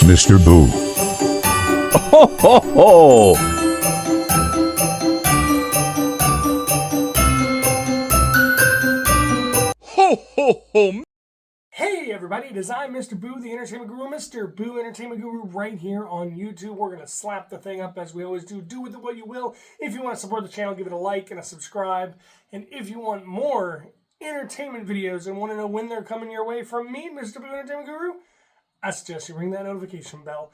Mr. Boo. Ho, ho, ho! Ho, ho, ho! Hey everybody, it is I, Mr. Boo, the Entertainment Guru, Mr. Boo Entertainment Guru, right here on YouTube. We're going to slap the thing up as we always do. Do with it what you will. If you want to support the channel, give it a like and a subscribe. And if you want more entertainment videos and want to know when they're coming your way from me, Mr. Boo Entertainment Guru, I suggest you ring that notification bell.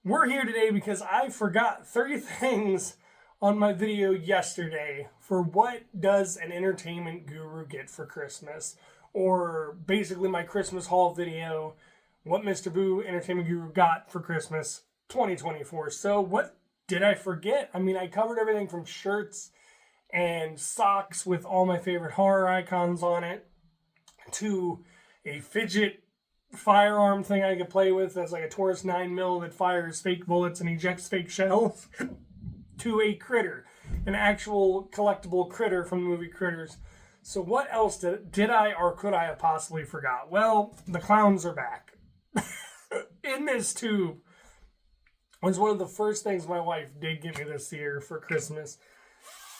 We're here today because I forgot 30 things on my video yesterday for what does an entertainment guru get for Christmas. Or basically my Christmas haul video, what Mr. Boo Entertainment Guru got for Christmas 2024. So what did I forget? I mean, I covered everything from shirts and socks with all my favorite horror icons on it, to a fidget firearm thing I could play with that's like a Taurus 9mm that fires fake bullets and ejects fake shells, to a critter, an actual collectible critter from the movie Critters. So what else did I or could I have possibly forgot? Well, the clowns are back. In this tube was one of the first things my wife did give me this year for Christmas.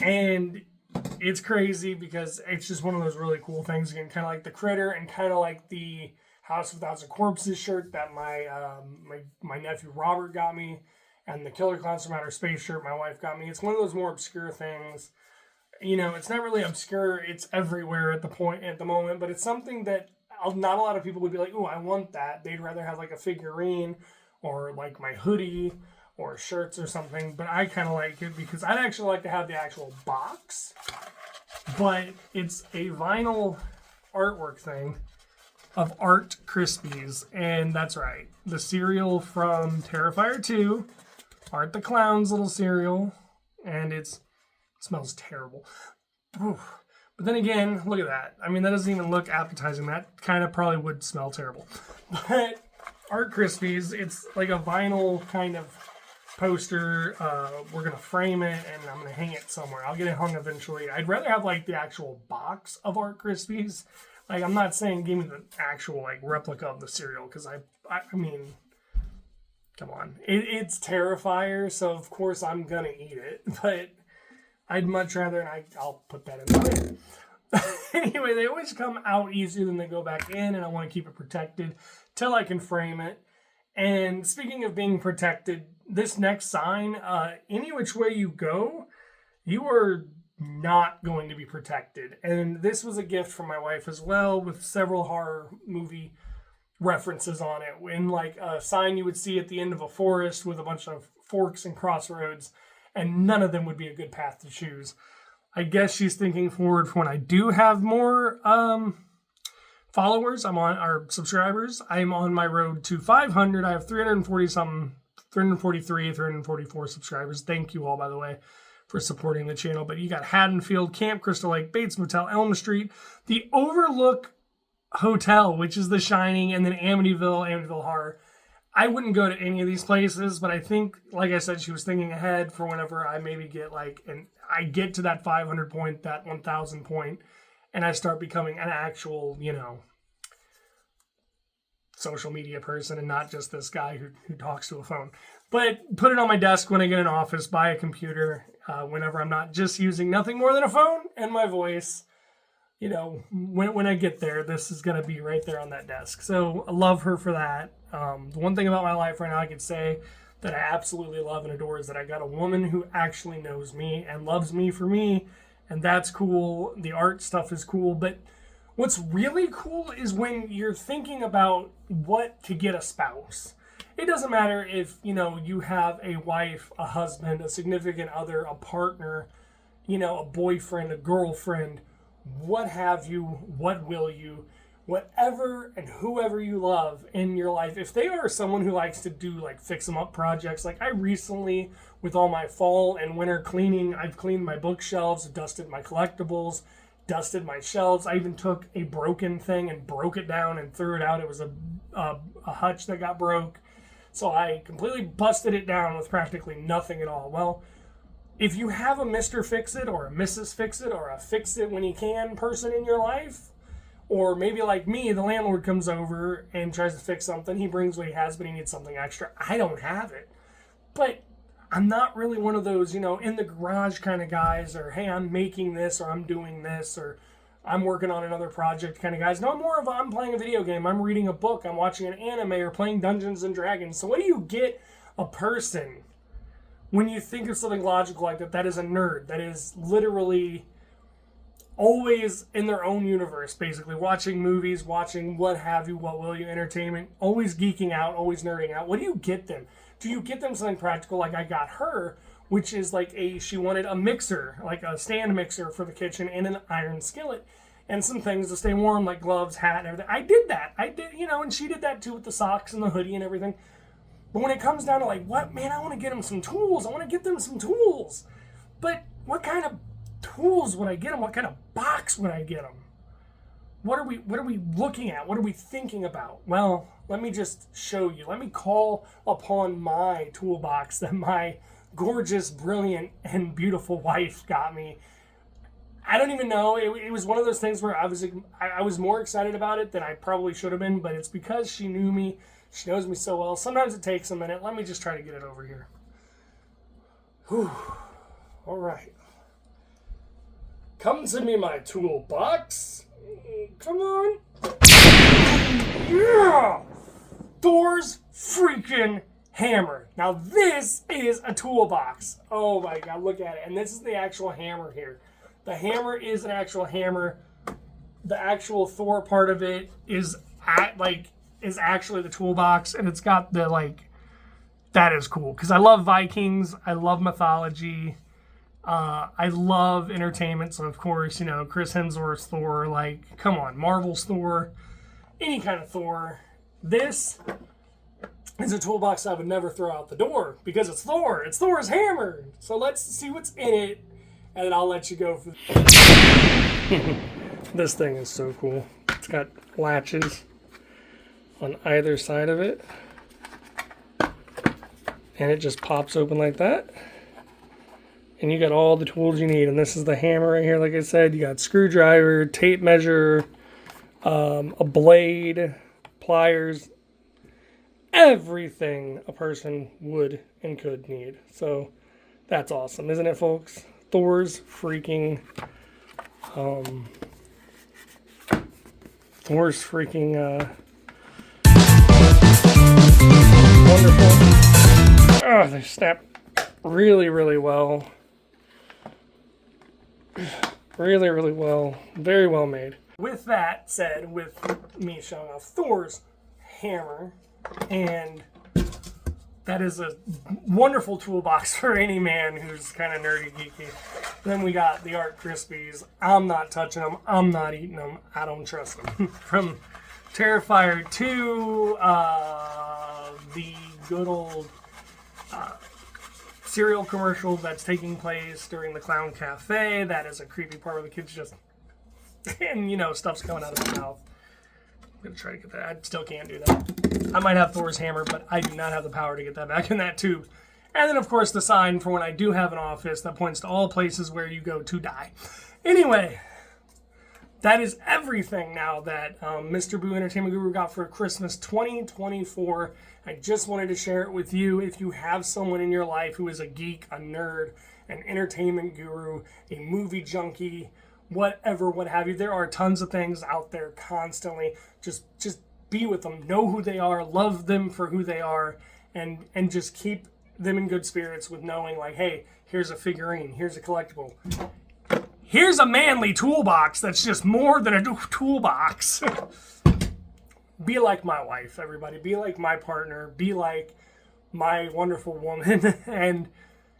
And it's crazy because it's just one of those really cool things. Again, kind of like the critter and kind of like the House of Thousand Corpses shirt that my nephew Robert got me, and the Killer Clowns from Outer Space shirt my wife got me. It's one of those more obscure things. You know, it's not really obscure. It's everywhere at the moment, but it's something that not a lot of people would be like, "Ooh, I want that." They'd rather have like a figurine or like my hoodie or shirts or something. But I kind of like it because I'd actually like to have the actual box. But it's a vinyl artwork thing of Art Krispies, and that's right, the cereal from Terrifier 2, Art the Clown's little cereal, and it smells terrible. Oof. But then again, look at that. I mean, that doesn't even look appetizing. That kind of probably would smell terrible. But Art Krispies, it's like a vinyl kind of poster. We're going to frame it, and I'm going to hang it somewhere. I'll get it hung eventually. I'd rather have like the actual box of Art Krispies. Like, I'm not saying give me the actual like replica of the cereal, because I mean, come on. It's Terrifier, so of course I'm going to eat it. But I'd much rather, and I'll put that in there. Anyway, they always come out easier than they go back in, and I want to keep it protected till I can frame it. And speaking of being protected, this next sign, any which way you go, you are not going to be protected. And this was a gift from my wife as well, with several horror movie references on it. In like a sign you would see at the end of a forest with a bunch of forks and crossroads, and none of them would be a good path to choose. I guess she's thinking forward for when I do have more followers. I'm on our subscribers. I'm on my road to 500. I have 343, 344 subscribers. Thank you all, by the way, for supporting the channel. But you got Haddonfield, Camp Crystal Lake, Bates Motel, Elm Street, the Overlook Hotel, which is The Shining, and then Amityville Horror. I wouldn't go to any of these places, but I think, like I said, she was thinking ahead for whenever I maybe get I get to that 500 point, that 1,000 point, and I start becoming an actual, social media person and not just this guy who talks to a phone. But put it on my desk when I get an office, buy a computer, whenever I'm not just using nothing more than a phone and my voice. When I get there, this is going to be right there on that desk. So I love her for that. The one thing about my life right now I could say that I absolutely love and adore is that I got a woman who actually knows me and loves me for me, and that's cool. The art stuff is cool, but what's really cool is when you're thinking about what to get a spouse. It doesn't matter if, you have a wife, a husband, a significant other, a partner, a boyfriend, a girlfriend, what have you, what will you, whatever and whoever you love in your life. If they are someone who likes to do like fix them up projects, like I recently, with all my fall and winter cleaning, I've cleaned my bookshelves, dusted my collectibles, dusted my shelves. I even took a broken thing and broke it down and threw it out. It was a hutch that got broke. So I completely busted it down with practically nothing at all. Well, if you have a Mr. Fix-It or a Mrs. Fix-It or a fix-it when you can person in your life, Or maybe like me, the landlord comes over and tries to fix something. He brings what he has, but he needs something extra. I don't have it. But I'm not really one of those, in the garage kind of guys, or hey, I'm making this, or I'm doing this, or I'm working on another project kind of guys. No, I'm more of I'm playing a video game, I'm reading a book, I'm watching an anime, or playing Dungeons and Dragons. So what do you get a person when you think of something logical like that? That is a nerd. That is literally always in their own universe, basically watching movies, watching what have you, what will you, entertainment, always geeking out, always nerding out. What do you get them? Do you get them something practical like I got her, which is like she wanted a mixer, like a stand mixer for the kitchen and an iron skillet and some things to stay warm, like gloves, hat, and everything. I did that. And she did that too with the socks and the hoodie and everything. But when it comes down to like, what, man, I want to get them some tools. I want to get them some tools. But what kind of tools would I get them? What kind of box would I get them? What are we looking at? What are we thinking about? Well, let me just show you. Let me call upon my toolbox that my gorgeous, brilliant, and beautiful wife got me. I don't even know. It was one of those things where I was more excited about it than I probably should have been, but it's because she knew me. She knows me so well. Sometimes it takes a minute. Let me just try to get it over here. Whew. All right. Come to me, my toolbox. Come on. Yeah! Thor's freaking hammer. Now this is a toolbox. Oh my god, look at it. And this is the actual hammer here. The hammer is an actual hammer. The actual Thor part of it is actually the toolbox, and it's got the that is cool because I love Vikings. I love mythology. I love entertainment, so of course, Chris Hemsworth's Thor, come on, Marvel's Thor, any kind of Thor. This is a toolbox I would never throw out the door because it's Thor. It's Thor's hammer. So let's see what's in it, and then I'll let you go. This thing is so cool. It's got latches on either side of it, and it just pops open like that. And you got all the tools you need. And this is the hammer right here, like I said. You got screwdriver, tape measure, a blade, pliers, everything a person would and could need. So that's awesome, isn't it, folks? Thor's freaking wonderful. Oh, they snap really, really well. Really, really well. Very well made. With that said, with me showing off Thor's hammer, and that is a wonderful toolbox for any man who's kind of nerdy, geeky. Then we got the Art Krispies. I'm not touching them. I'm not eating them. I don't trust them. From Terrifier 2, the good old cereal commercial that's taking place during the Clown Cafe. That is a creepy part where the kids just, and stuff's coming out of their mouth. I'm going to try to get that. I still can't do that. I might have Thor's hammer, but I do not have the power to get that back in that tube. And then, of course, the sign for when I do have an office that points to all places where you go to die. Anyway, that is everything now that Mr. Boo Entertainment Guru got for Christmas 2024. I just wanted to share it with you. If you have someone in your life who is a geek, a nerd, an entertainment guru, a movie junkie, whatever, what have you, there are tons of things out there constantly. Just be with them. Know who they are. Love them for who they are. And just keep them in good spirits with knowing, hey, here's a figurine. Here's a collectible. Here's a manly toolbox that's just more than a toolbox. Be like my wife, everybody. Be like my partner. Be like my wonderful woman. And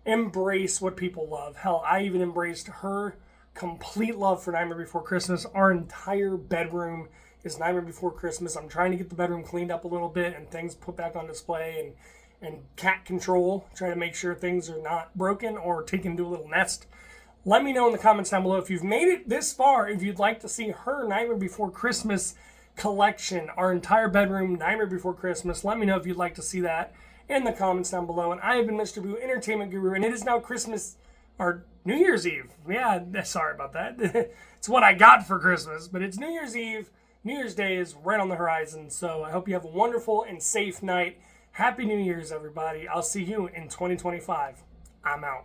embrace what people love. Hell, I even embraced her complete love for Nightmare Before Christmas. Our entire bedroom is Nightmare Before Christmas. I'm trying to get the bedroom cleaned up a little bit and things put back on display and cat control. Trying to make sure things are not broken or taken to a little nest. Let me know in the comments down below if you've made it this far, if you'd like to see her Nightmare Before Christmas collection, our entire bedroom, Nightmare Before Christmas. Let me know if you'd like to see that in the comments down below. And I have been Mr. Boo, Entertainment Guru, and it is now Christmas, or New Year's Eve. Yeah, sorry about that. It's what I got for Christmas, but it's New Year's Eve. New Year's Day is right on the horizon, so I hope you have a wonderful and safe night. Happy New Year's, everybody. I'll see you in 2025. I'm out.